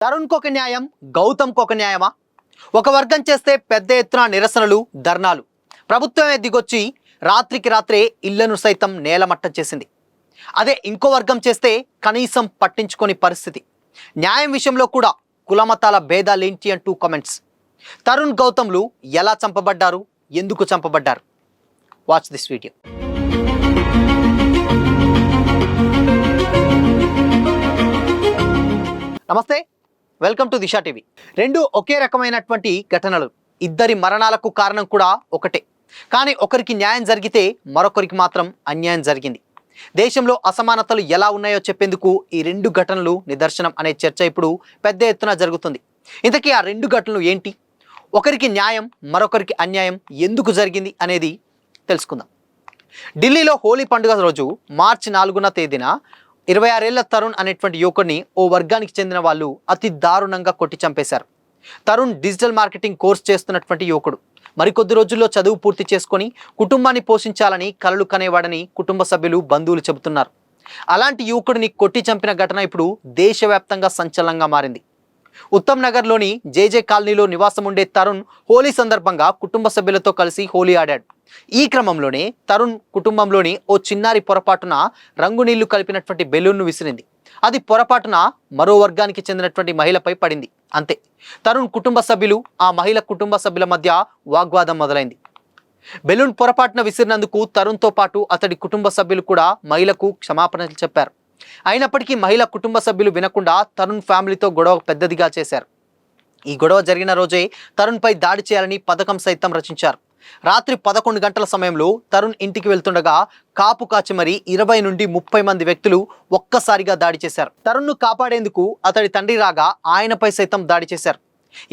తరుణ్కు ఒక న్యాయం, గౌతమ్కు ఒక న్యాయమా? ఒక వర్గం చేస్తే పెద్ద ఎత్తున నిరసనలు, ధర్నాలు. ప్రభుత్వమే దిగొచ్చి రాత్రికి రాత్రే ఇళ్లను సైతం నేలమట్టం చేసింది. అదే ఇంకో వర్గం చేస్తే కనీసం పట్టించుకొని పరిస్థితి. న్యాయం విషయంలో కూడా కులమతాల భేదాలేంటి అంటూ కామెంట్స్. తరుణ్, గౌతమ్లు ఎలా చంపబడ్డారు, ఎందుకు చంపబడ్డారు? Watch this video. నమస్తే, వెల్కమ్ టు దిశా టీవీ. రెండు ఒకే రకమైనటువంటి ఘటనలు. ఇద్దరి మరణాలకు కారణం కూడా ఒకటే. కానీ ఒకరికి న్యాయం జరిగితే మరొకరికి మాత్రం అన్యాయం జరిగింది. దేశంలో అసమానతలు ఎలా ఉన్నాయో చెప్పేందుకు ఈ రెండు ఘటనలు నిదర్శనం అనే చర్చ ఇప్పుడు పెద్ద ఎత్తున జరుగుతుంది. ఇంతకీ ఆ రెండు ఘటనలు ఏంటి? ఒకరికి న్యాయం, మరొకరికి అన్యాయం ఎందుకు జరిగింది అనేది తెలుసుకుందాం. ఢిల్లీలో హోలీ పండుగ రోజు మార్చి 4వ తేదీన 26 ఏళ్ల తరుణ్ అనేటువంటి యువకుడిని ఓ వర్గానికి చెందిన వాళ్ళు అతి దారుణంగా కొట్టి చంపేశారు. తరుణ్ డిజిటల్ మార్కెటింగ్ కోర్స్ చేస్తున్నటువంటి యువకుడు. మరికొద్ది రోజుల్లో చదువు పూర్తి చేసుకొని కుటుంబాన్ని పోషించాలని కలలు కనేవాడని కుటుంబ సభ్యులు, బంధువులు చెబుతున్నారు. అలాంటి యువకుడిని కొట్టి చంపిన ఘటన ఇప్పుడు దేశవ్యాప్తంగా సంచలనంగా మారింది. ఉత్తమ్ నగర్లోని జేజే కాలనీలో నివాసం ఉండే తరుణ్ హోలీ సందర్భంగా కుటుంబ సభ్యులతో కలిసి హోలీ ఆడాడు. ఈ క్రమంలోనే తరుణ్ కుటుంబంలోని ఓ చిన్నారి పొరపాటున రంగు నీళ్లు కలిపినటువంటి బెలూన్ను విసిరింది. అది పొరపాటున మరో వర్గానికి చెందినటువంటి మహిళపై పడింది. అంతే, తరుణ్ కుటుంబ సభ్యులు, ఆ మహిళ కుటుంబ సభ్యుల మధ్య వాగ్వాదం మొదలైంది. బెలూన్ పొరపాటున విసిరినందుకు తరుణ్తో పాటు అతడి కుటుంబ సభ్యులు కూడా మహిళకు క్షమాపణలు చెప్పారు. అయినప్పటికీ మహిళ కుటుంబ సభ్యులు వినకుండా తరుణ్ ఫ్యామిలీతో గొడవ పెద్దదిగా చేశారు. ఈ గొడవ జరిగిన రోజే తరుణ్పై దాడి చేయాలని పథకం సైతం రచించారు. రాత్రి 11 గంటల సమయంలో తరుణ్ ఇంటికి వెళ్తుండగా కాపు కాచి మరీ 20 నుండి 30 మంది వ్యక్తులు ఒక్కసారిగా దాడి చేశారు. తరుణ్ను కాపాడేందుకు అతడి తండ్రి రాగా ఆయనపై సైతం దాడి చేశారు.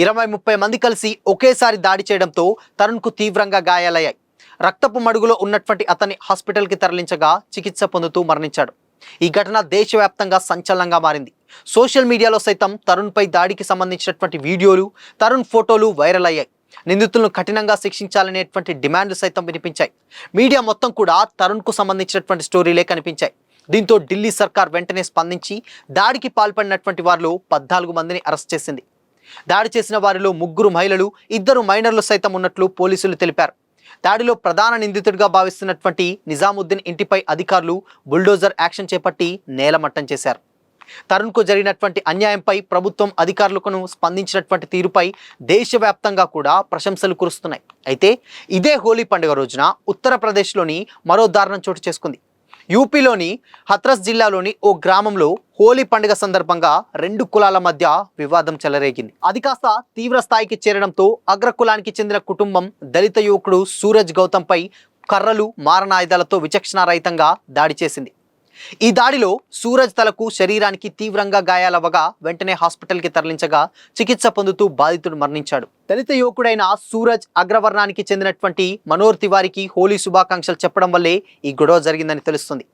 20-30 మంది కలిసి ఒకేసారి దాడి చేయడంతో తరుణ్కు తీవ్రంగా గాయాలయ్యాయి. రక్తపు మడుగులో ఉన్నటువంటి అతన్ని హాస్పిటల్కి తరలించగా చికిత్స పొందుతూ మరణించాడు. ఈ ఘటన దేశవ్యాప్తంగా సంచలనంగా మారింది. సోషల్ మీడియాలో సైతం తరుణ్పై దాడికి సంబంధించినటువంటి వీడియోలు, తరుణ్ ఫోటోలు వైరల్ అయ్యాయి. నిందితులను కఠినంగా శిక్షించాలనేటువంటి డిమాండ్లు సైతం వినిపించాయి. మీడియా మొత్తం కూడా తరుణ్కు సంబంధించినటువంటి స్టోరీలే కనిపించాయి. దీంతో ఢిల్లీ సర్కార్ వెంటనే స్పందించి దాడికి పాల్పడినటువంటి వారిలో 14 మందిని అరెస్ట్ చేసింది. దాడి చేసిన వారిలో 3 మహిళలు, 2 మైనర్లు సైతం ఉన్నట్లు పోలీసులు తెలిపారు. దాడిలో ప్రధాన నిందితుడిగా భావిస్తున్నటువంటి నిజాముద్దీన్ ఇంటిపై అధికారులు బుల్డోజర్ యాక్షన్ చేపట్టి నేలమట్టం చేశారు. తరుణ్కు జరిగినటువంటి అన్యాయంపై ప్రభుత్వం, అధికారులకు స్పందించినటువంటి తీరుపై దేశవ్యాప్తంగా కూడా ప్రశంసలు కురుస్తున్నాయి. అయితే ఇదే హోలీ పండుగ రోజున ఉత్తరప్రదేశ్లోని మరో దారుణం చోటు చేసుకుంది. యూపీలోని హత్రస్ జిల్లాలోని ఓ గ్రామంలో హోలీ పండుగ సందర్భంగా 2 కులాల మధ్య వివాదం చెలరేగింది. అది కాస్త తీవ్ర స్థాయికి చేరడంతో అగ్రకులానికి చెందిన కుటుంబం దళిత యువకుడు సూరజ్ గౌతమ్పై కర్రలు, మారణాయుధాలతో విచక్షణారహితంగా దాడి చేసింది. ఈ దాడిలో సూరజ్ తలకు, శరీరానికి తీవ్రంగా గాయాలవ్వగా వెంటనే హాస్పిటల్కి తరలించగా చికిత్స పొందుతూ బాధితుడు మరణించాడు. దళిత యువకుడైన సూరజ్ అగ్రవర్ణానికి చెందినటువంటి మనోహర్ తివారికి హోలీ శుభాకాంక్షలు చెప్పడం వల్లే ఈ గొడవ జరిగిందని తెలుస్తుంది.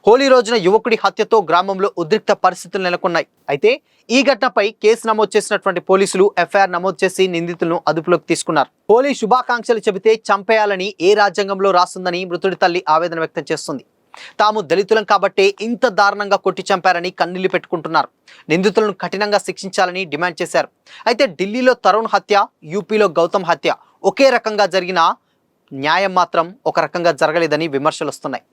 హోలీ రోజున యువకుడి హత్యతో గ్రామంలో ఉద్రిక్త పరిస్థితులు నెలకొన్నాయి. అయితే ఈ ఘటనపై కేసు నమోదు చేసినటువంటి పోలీసులు ఎఫ్ఐఆర్ నమోదు చేసి నిందితులను అదుపులోకి తీసుకున్నారు. హోలీ శుభాకాంక్షలు చెబితే చంపేయాలని ఏ రాజ్యాంగంలో రాస్తుందని మృతుడి తల్లి ఆవేదన వ్యక్తం చేస్తుంది. తాము దళితులం కాబట్టే ఇంత దారుణంగా కొట్టి చంపారని కన్నీళ్లు పెట్టుకుంటున్నారు. నిందితులను కఠినంగా శిక్షించాలని డిమాండ్ చేశారు. అయితే ఢిల్లీలో తరుణ్ హత్య, యూపీలో గౌతమ్ హత్య ఒకే రకంగా జరిగిన న్యాయం మాత్రం ఒక రకంగా జరగలేదని విమర్శలు వస్తున్నాయి.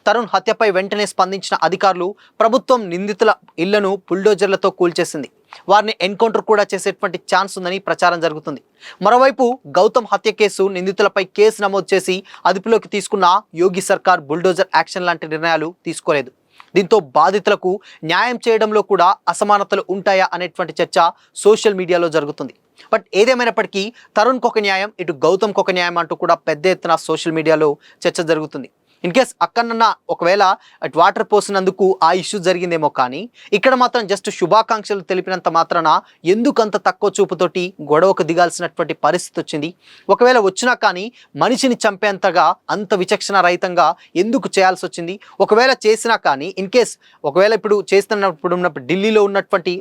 తరుణ్ హత్యపై వెంటనే స్పందించిన అధికారులు, ప్రభుత్వం నిందితుల ఇళ్లను బుల్డోజర్లతో కూల్చేసింది. వారిని ఎన్కౌంటర్ కూడా చేసేటువంటి ఛాన్స్ ఉందని ప్రచారం జరుగుతుంది. మరోవైపు గౌతమ్ హత్య కేసు నిందితులపై కేసు నమోదు చేసి అదుపులోకి తీసుకున్న యోగి సర్కార్ బుల్డోజర్ యాక్షన్ లాంటి నిర్ణయాలు తీసుకోలేదు. దీంతో బాధితులకు న్యాయం చేయడంలో కూడా అసమానతలు ఉంటాయా అనేటువంటి చర్చ సోషల్ మీడియాలో జరుగుతుంది. బట్ ఏదేమైనప్పటికీ తరుణ్కి ఒక న్యాయం, ఇటు గౌతమ్కి ఒక న్యాయం అంటూ కూడా పెద్ద ఎత్తున సోషల్ మీడియాలో చర్చ జరుగుతుంది. ఇన్ కేస్ అక్కడన్నా ఒకవేళ వాటర్ పోసినందుకు ఆ ఇష్యూ జరిగిందేమో, కానీ ఇక్కడ మాత్రం జస్ట్ శుభాకాంక్షలు తెలిపినంత మాత్రాన ఎందుకంత తక్కువ చూపుతోటి గొడవకు దిగాల్సినటువంటి పరిస్థితి వచ్చింది? ఒకవేళ వచ్చినా కానీ మనిషిని చంపేంతగా అంత విచక్షణ రహితంగా ఎందుకు చేయాల్సి వచ్చింది? ఒకవేళ చేసినా కానీ ఇన్ కేస్ ఒకవేళ ఇప్పుడు చేస్తున్నప్పుడు ఢిల్లీలో ఉన్నటువంటి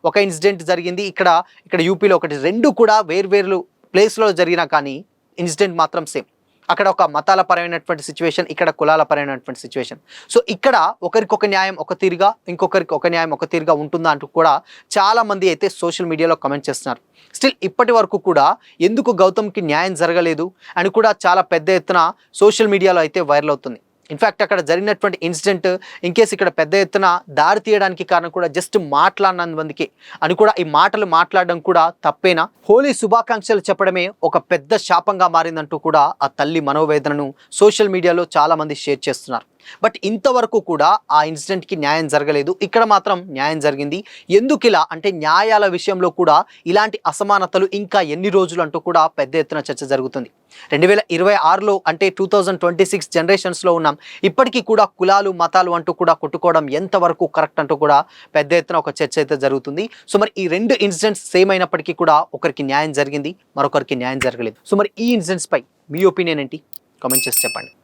ఒక ఇన్సిడెంట్ జరిగింది, ఇక్కడ యూపీలో ఒకటి, 2 కూడా వేర్వేరు ప్లేస్లో జరిగినా కానీ ఇన్సిడెంట్ మాత్రం సేమ్. అక్కడ ఒక మతాల పరమైనటువంటి సిచ్యువేషన్, ఇక్కడ కులాల పరమైనటువంటి సిచ్యువేషన్. సో ఇక్కడ ఒకరికి ఒక న్యాయం ఒక తీరుగా, ఇంకొకరికి ఒక న్యాయం ఒక తీరుగా ఉంటుందా అంటూ కూడా చాలా మంది అయితే సోషల్ మీడియాలో కమెంట్ చేస్తున్నారు. స్టిల్ ఇప్పటి వరకు కూడా ఎందుకు గౌతమ్కి న్యాయం జరగలేదు అని కూడా చాలా పెద్ద ఎత్తున సోషల్ మీడియాలో అయితే వైరల్ అవుతుంది. ఇన్ఫ్యాక్ట్ అక్కడ జరిగినటువంటి ఇన్సిడెంట్ ఇన్కేస్ ఇక్కడ పెద్ద ఎత్తున దారి తీయడానికి కారణం కూడా జస్ట్ మాట్లాడినందుకే అని కూడా, ఈ మాటలు మాట్లాడడం కూడా తప్పేనా? హోలీ శుభాకాంక్షలు చెప్పడమే ఒక పెద్ద శాపంగా మారిందంటూ కూడా ఆ తల్లి మనోవేదనను సోషల్ మీడియాలో చాలా మంది షేర్ చేస్తున్నారు. బట్ ఇంతవరకు కూడా ఆ ఇన్సిడెంట్కి న్యాయం జరగలేదు. ఇక్కడ మాత్రం న్యాయం జరిగింది. ఎందుకు ఇలా అంటే న్యాయాల విషయంలో కూడా ఇలాంటి అసమానతలు ఇంకా ఎన్ని రోజులు అంటూ కూడా పెద్ద ఎత్తున చర్చ జరుగుతుంది. 2026లో అంటే 2026 జనరేషన్స్లో ఉన్నాం. ఇప్పటికీ కూడా కులాలు మతాలు అంటూ కూడా కొట్టుకోవడం ఎంతవరకు కరెక్ట్ అంటూ కూడా పెద్ద ఎత్తున ఒక చర్చ అయితే జరుగుతుంది. సో మరి ఈ రెండు ఇన్సిడెంట్స్ సేమ్ అయినప్పటికీ కూడా ఒకరికి న్యాయం జరిగింది, మరొకరికి న్యాయం జరగలేదు. సో మరి ఈ ఇన్సిడెంట్స్ పై మీ ఒపీనియన్ ఏంటి? కామెంట్ చేసి చెప్పండి.